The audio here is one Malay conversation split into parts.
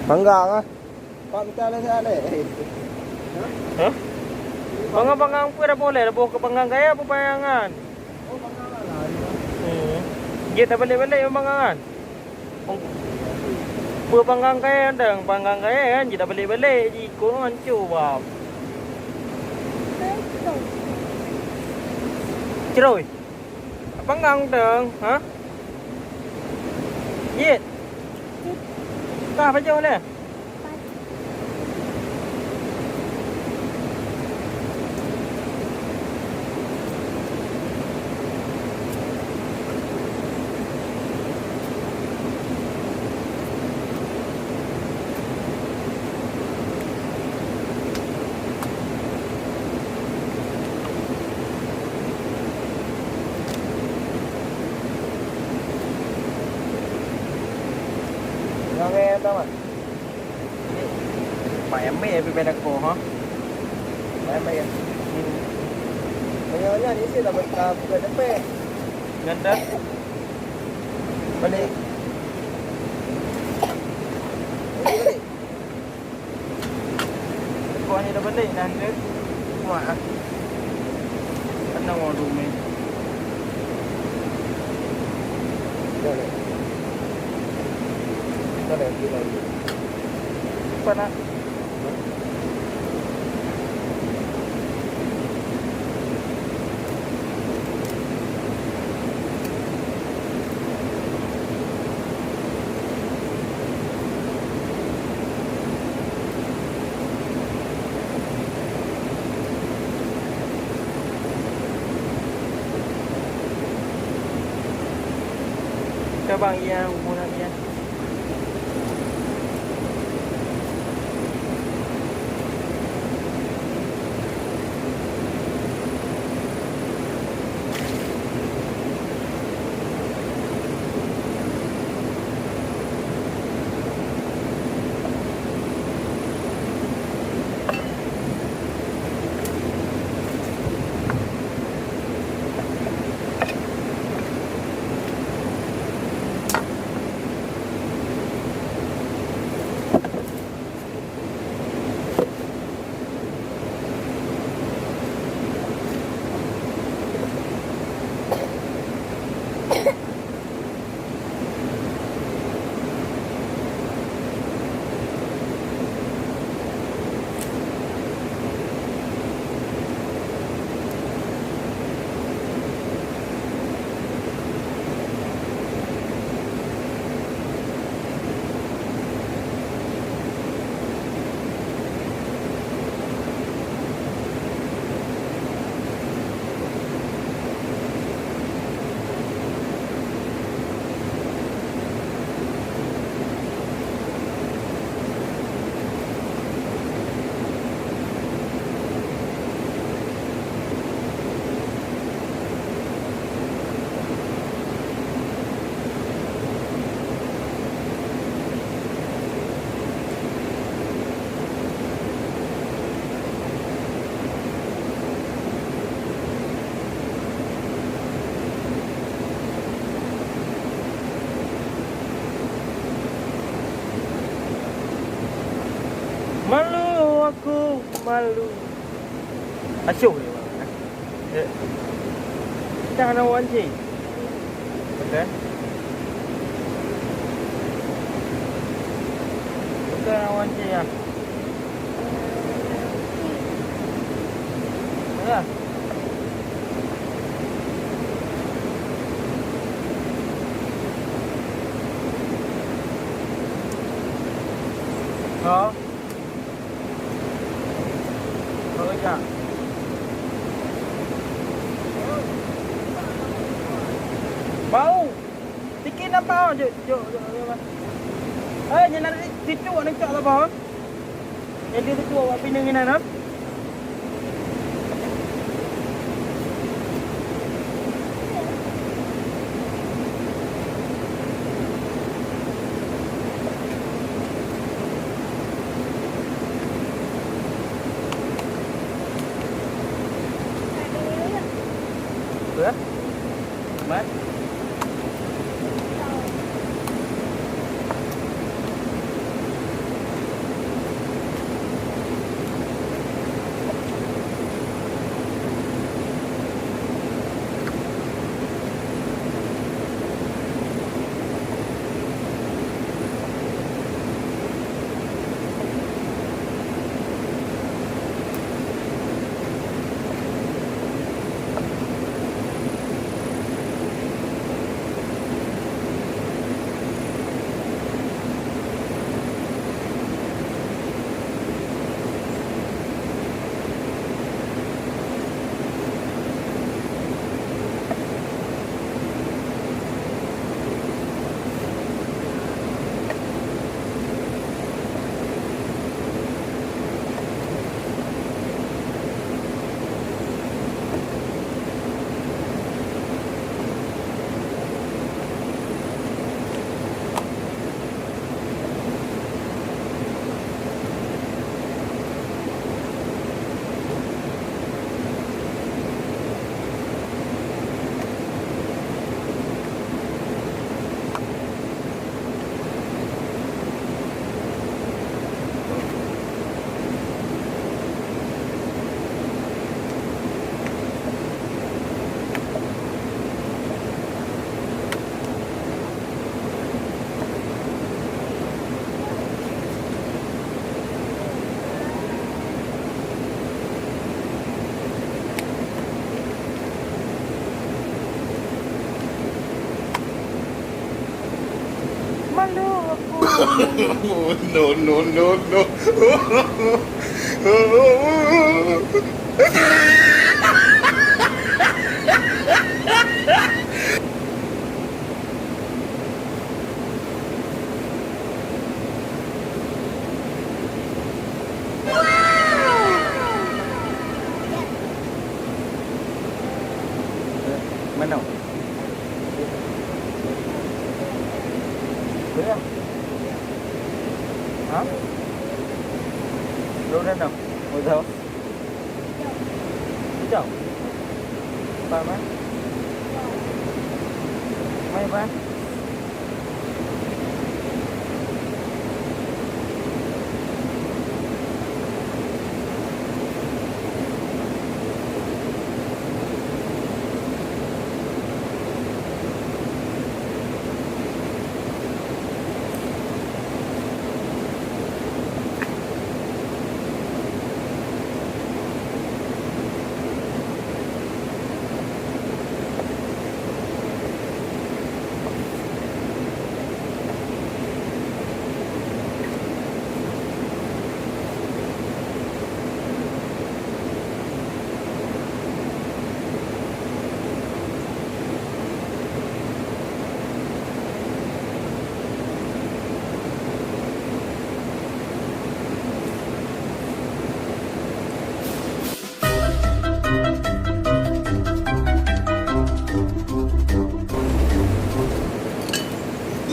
Panggang ah. Pangkala sa ala eh. Ha? Panggang pera boleh, buah ke panggang kaya apa payangan? Oh, panggang lah. Dia tak balik-balik yang panggangan. Buah panggang kaya dang, panggang kaya kan dia tak balik-balik, ikut hancur bab. Ceroy. Panggang dang, ha? Yet. Kah baca boleh? Nghe tao mà. Phải em mẹ bên đặc cổ hả? Mày mày. Bây giờ nha, ini sih dapat bukan DP. Ganda. Balik. Balik. Kau ni dah balik dah ke? Wah. Ano mo dumi? Boleh. Boleh lagi. Pana. Các bạn ia mua nào ia. Malu aku, malu. Asyuh ni bang. Jangan nak wancing. Betul? Betul nak wancing ya. Ya. Oh. Dạ. Bau. Sikit nak bau je. Jom. Eh, jangan ada situ nak cak lah bau. Jadi tu awak pinang ini nak. Berapa? Mat? No, no, no, no. Mana? Boleh? Hả? Đâu đến đâu? Ngồi sao? Chào. Ba má. May ba?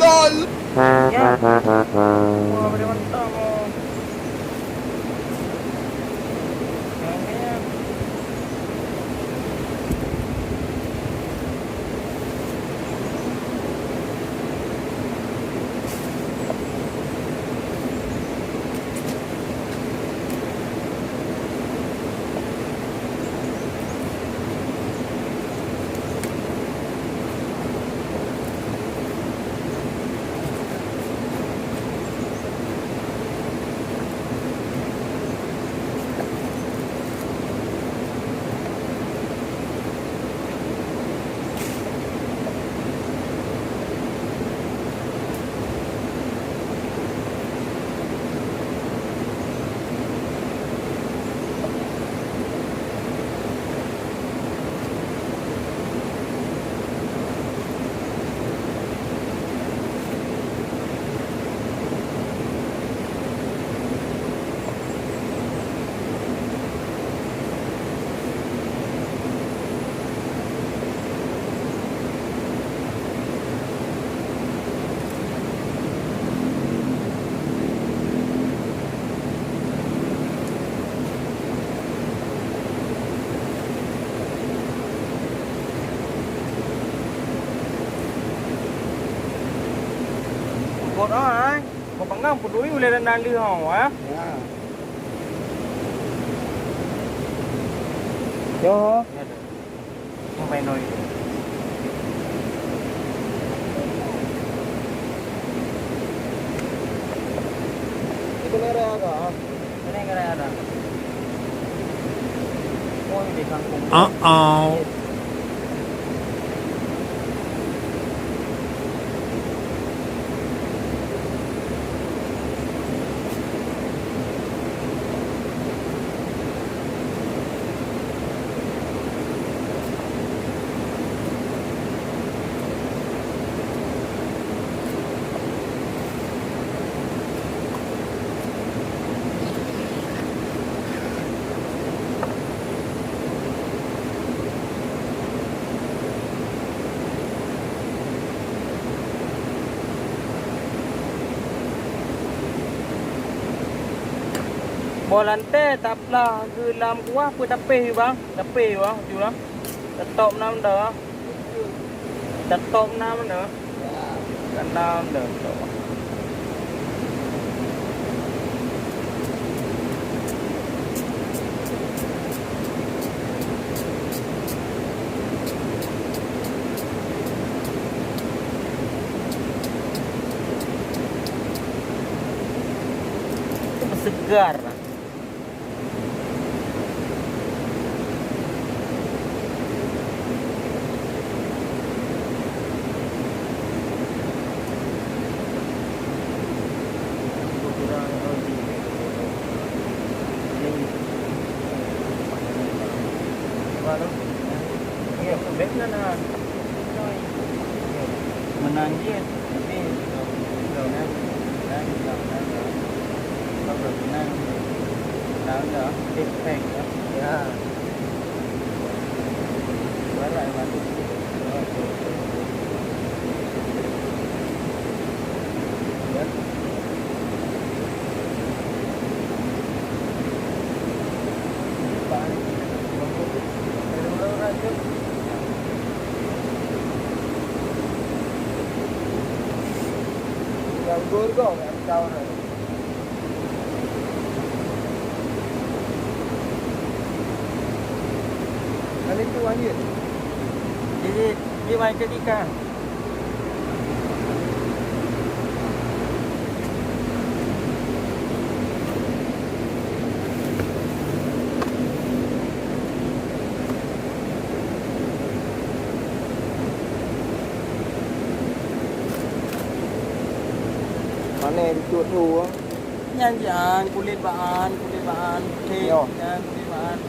LOL! Ya. Wah, boleh mantap oh. Kayaknya cột đó hả? Một bằng ngâm cột đuôi lên đang đi hò á. Ya. Yo. Không phải nồi. Ito na rin ako. Ini yang ada. Oh, di kampung. Uh-oh. Bolante taplah gelam kuah apa tapih bang? Tapih bang, tu lah. Tetop nam dah. Tetop nam dah. Kanam dah. Segar. Best na na. Menang je. Tapi kalau nak kalau menang tahu dah perfect dah. Ya. Barai mati. Ya. Baik. Orang-orang tu Ganggur kau nak tahu nak. Kali tu wangi. Jadi dia main ketika. Mana itu tu? Jangan kulit bahan, okey. Yo. Jangan kulit bahan.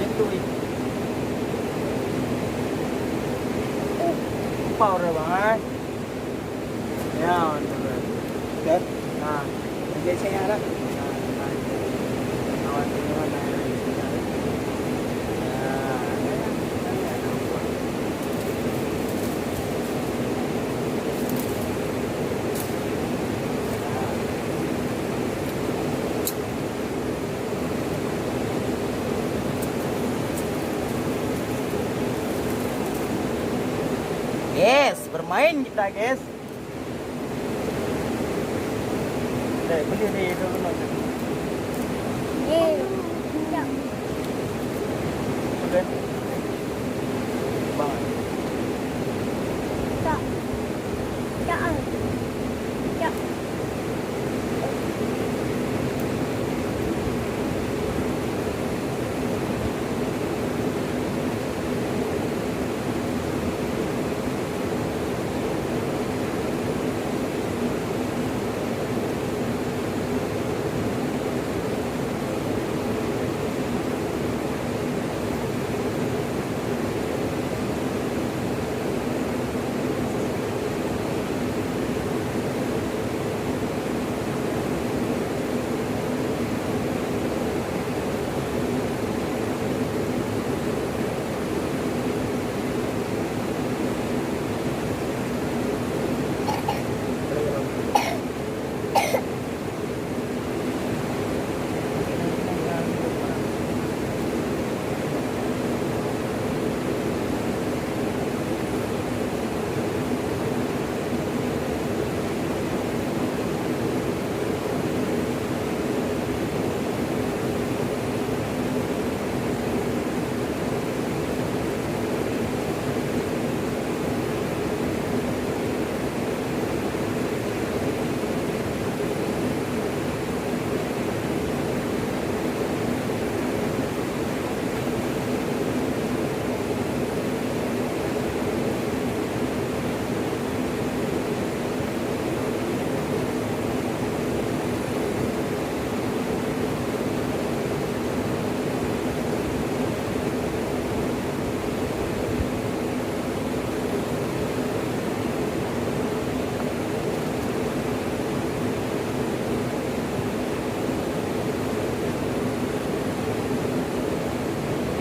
Itu. Power bang. Ya, betul. Dah. Nah, Jadi saya dah. awan ini mana? Yes, bermain kita guys. Beli ni dulu nanti. Okey. Bang.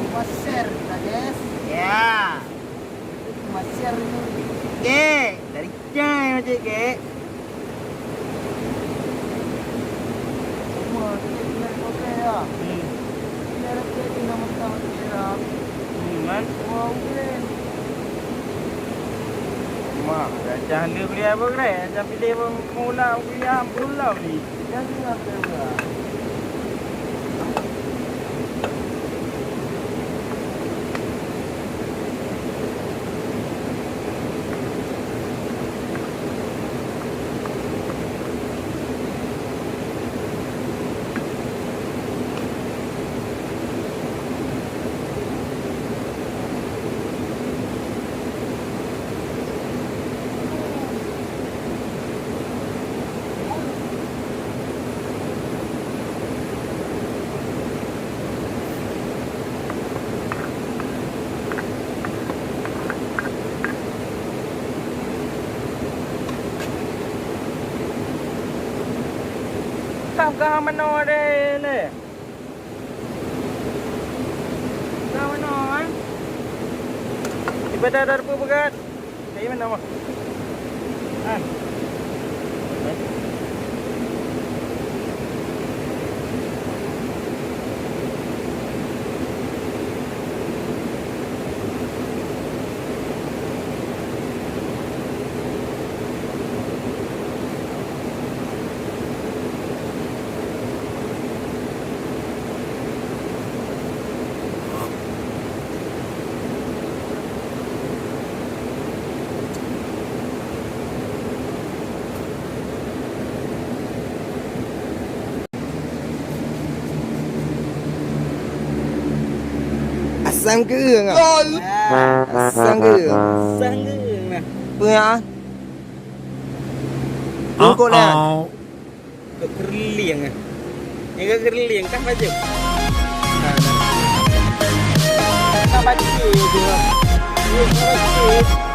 Masir dah guys. Ya. Masir ni. Okey, dari cai macam ke. Semua kita okey ya. Kita ada kita mentah kita. Man. Wow, keren. Mak, dah dia beli apa ke? Dah pilih mula beli apa beli. Jadi apa ya? kah mana deh le. Kah mana ah? Ibadah ada apa begat? Dari mana mah? Ah. Asam kerang ah. LOL. Asam kerang. Sanggeng nah. Apa ya? Tungkol lah. Kerliang ah. Yang kerliang kan baju. Nah. Kan baju je. Ni baju.